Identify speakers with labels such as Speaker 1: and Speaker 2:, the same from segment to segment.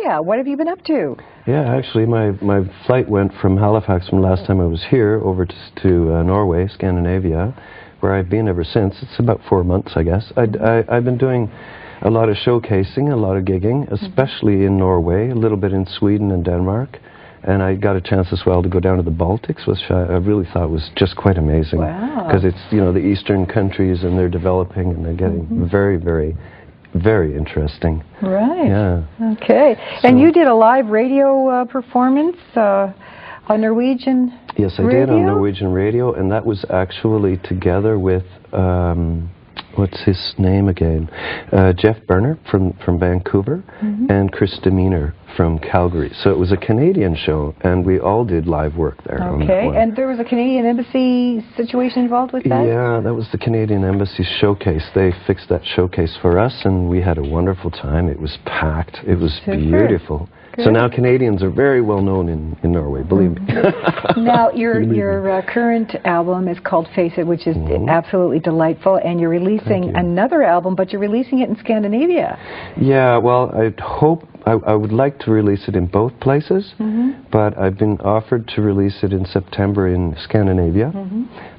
Speaker 1: Australia. What have you been up to?
Speaker 2: Yeah, actually, my flight went from Halifax from last time I was here over to Norway, Scandinavia, where I've been ever since. It's about 4 months, I guess. I've been doing a lot of showcasing, a lot of gigging, especially in Norway, a little bit in Sweden and Denmark. And I got a chance as well to go down to the Baltics, which I really thought was just quite amazing.
Speaker 1: Wow.
Speaker 2: Because it's, you know, the eastern countries, and they're developing, and they're getting very, very, very interesting.
Speaker 1: Right.
Speaker 2: Yeah.
Speaker 1: Okay.
Speaker 2: So,
Speaker 1: and you did a live radio performance on Norwegian
Speaker 2: Yes, I
Speaker 1: radio?
Speaker 2: did on Norwegian radio, and that was actually together with, what's his name again? Jeff Berner from Vancouver, and Chris Demeanor from Calgary. So it was a Canadian show, and we all did live work there.
Speaker 1: Okay, and there was a Canadian Embassy situation involved with that?
Speaker 2: Yeah, that was the Canadian Embassy showcase. They fixed that showcase for us, and we had a wonderful time. It was packed. It was beautiful. Good. So now Canadians are very well known in Norway, believe me.
Speaker 1: Now, your current album is called Face It, which is absolutely delightful, and you're releasing another album, but you're releasing it in Scandinavia. Yeah,
Speaker 2: well, I would like to release it in both places, but I've been offered to release it in September in Scandinavia.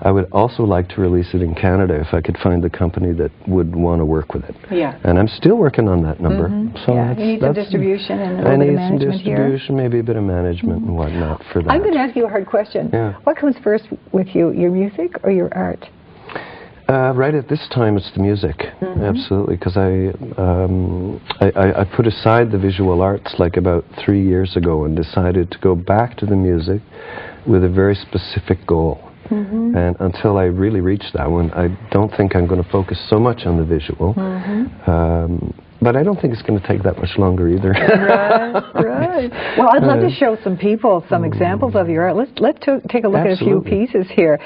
Speaker 2: I would also like to release it in Canada if I could find the company that would want to work with it.
Speaker 1: Yeah.
Speaker 2: And I'm still working on that number. So
Speaker 1: yeah, you need some distribution and a little bit of management
Speaker 2: some distribution, maybe a bit of management and whatnot for that.
Speaker 1: I'm going to ask you a hard question.
Speaker 2: Yeah.
Speaker 1: What comes first with you, your music or your art?
Speaker 2: Right at this time, it's the music, absolutely, because I put aside the visual arts like about 3 years ago and decided to go back to the music with a very specific goal. And until I really reach that one, I don't think I'm going to focus so much on the visual. But I don't think it's going to take that much longer either.
Speaker 1: Right. Well, I'd love to show some people some examples of your art. Let's take a look at a few pieces here.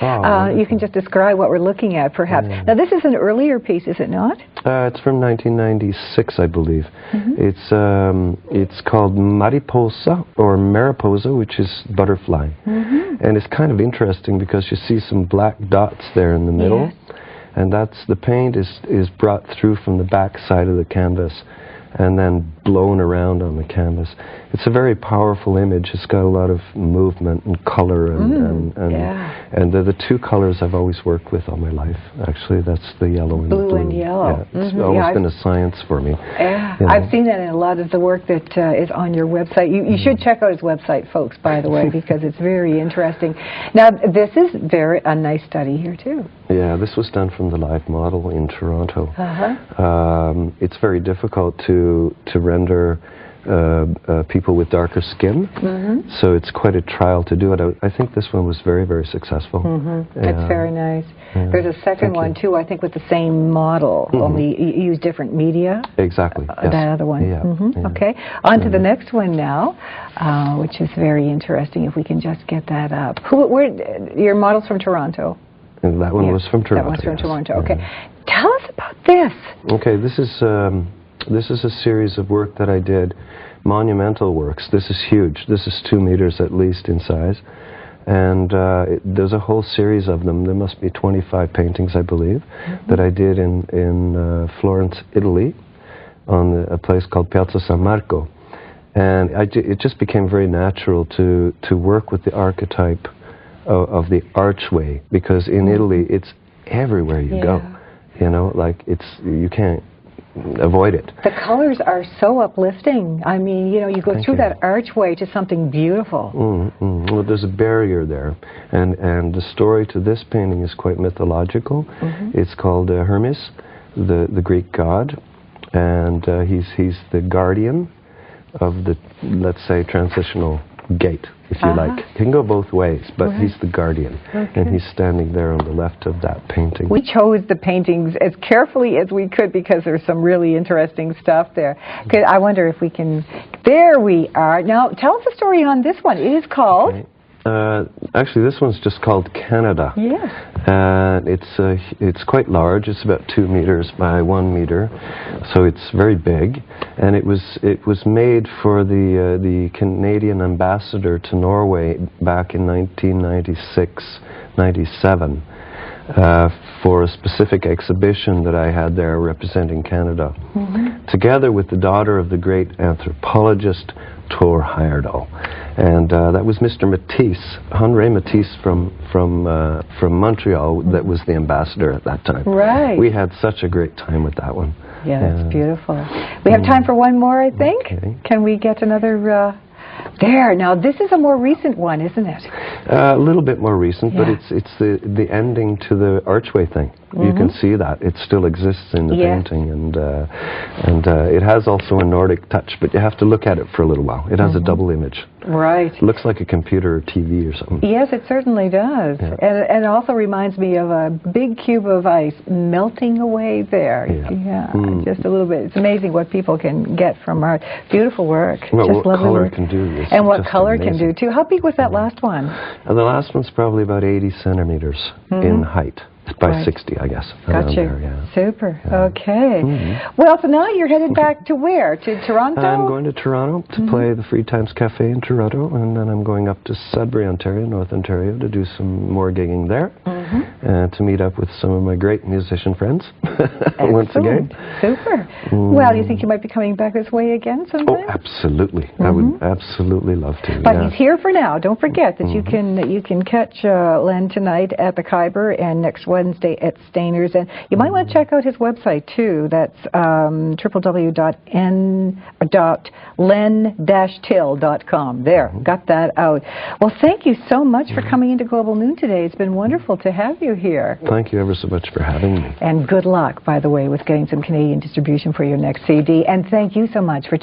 Speaker 1: You can just describe what we're looking at, perhaps. Now, this is an earlier piece, is it not?
Speaker 2: It's from 1996, I believe. It's called Mariposa, or Mariposa, which is butterfly. And it's kind of interesting because you see some black dots there in the middle. Yes. And the paint is brought through from the back side of the canvas and then blown around on the canvas. It's a very powerful image. It's got a lot of movement and color, and they're the two colors I've always worked with all my life. Actually, that's the yellow and the blue.
Speaker 1: Blue and yellow.
Speaker 2: Yeah, it's always been a science for me.
Speaker 1: Yeah,
Speaker 2: you know.
Speaker 1: I've seen that in a lot of the work that is on your website. You should check out his website, folks, by the way, because it's very interesting. Now, this is a nice study here, too.
Speaker 2: Yeah, this was done from the live model in Toronto. It's very difficult to render people with darker skin, so it's quite a trial to do it. I think this one was very, very successful.
Speaker 1: That's very nice. There's a second one, too, I think with the same model, only you use different media.
Speaker 2: Exactly. Yes.
Speaker 1: That other one. Okay, on to the next one now, which is very interesting, if we can just get that up. Your model's from Toronto?
Speaker 2: And that one was from Toronto.
Speaker 1: That one's from Toronto, okay. Tell us about this.
Speaker 2: Okay, this is a series of work that I did, monumental works. This is huge. This is 2 meters at least in size. And there's a whole series of them. There must be 25 paintings, I believe, that I did in Florence, Italy, on a place called Piazza San Marco. And it just became very natural to work with the archetype of the archway, because in Italy it's everywhere you go. You know, like you can't avoid it.
Speaker 1: The colors are so uplifting. I mean, you know, you go through that archway to something beautiful.
Speaker 2: Well, there's a barrier there, and the story to this painting is quite mythological. It's called Hermes, the Greek god, and he's the guardian of the, let's say, transitional gate, if you like. It can go both ways, but he's the guardian, and he's standing there on the left of that painting. We
Speaker 1: chose the paintings as carefully as we could because there's some really interesting stuff there. I wonder if we can... There we are. Now, tell us a story on this one. It is called...
Speaker 2: Actually, this one's just called Canada.
Speaker 1: Yes.
Speaker 2: And it's quite large. It's about 2 meters by 1 meter, so it's very big. And it was made for the Canadian ambassador to Norway back in 1996, 97. for a specific exhibition that I had there representing Canada, together with the daughter of the great anthropologist Thor Heyerdahl. And that was Mr. Matisse, Henri Matisse from Montreal, that was the ambassador at that time.
Speaker 1: Right.
Speaker 2: We had such a great time with that one.
Speaker 1: Yeah, that's beautiful. We have time for one more, I think.
Speaker 2: Okay.
Speaker 1: Can we get another... There, now this is a more recent one, isn't it?
Speaker 2: A little bit more recent, but it's the ending to the archway thing. You can see that. It still exists in the painting, and it has also a Nordic touch, but you have to look at it for a little while. It has a double image.
Speaker 1: Right.
Speaker 2: It looks like a computer or TV or something.
Speaker 1: Yes, it certainly does.
Speaker 2: Yeah.
Speaker 1: And it also reminds me of a big cube of ice melting away there. Yeah. Just a little bit. It's amazing what people can get from art. Beautiful work.
Speaker 2: Well,
Speaker 1: just
Speaker 2: what
Speaker 1: lovely
Speaker 2: color
Speaker 1: work.
Speaker 2: can do.
Speaker 1: And what color
Speaker 2: amazing.
Speaker 1: can do, too. How big was that last one?
Speaker 2: The last one's probably about 80 centimeters in height. By 60, I guess.
Speaker 1: Gotcha.
Speaker 2: There,
Speaker 1: Super. Okay. Well, so now you're headed back to where? To Toronto?
Speaker 2: I'm going to Toronto to play the Free Times Cafe in Toronto, and then I'm going up to Sudbury, Ontario, North Ontario, to do some more gigging there, and to meet up with some of my great musician friends once again.
Speaker 1: Super. Well, you think you might be coming back this way again sometime?
Speaker 2: Oh, absolutely. I would absolutely love to.
Speaker 1: But he's here for now. Don't forget that you can catch Len tonight at the Khyber and next Wednesday at Stainer's, and you might want to check out his website too. That's www.len-till.com. There, got that out. Well, thank you so much for coming into Global Noon today. It's been wonderful to have you here.
Speaker 2: Thank you ever so much for having me.
Speaker 1: And good luck, by the way, with getting some Canadian distribution for your next CD. And thank you so much for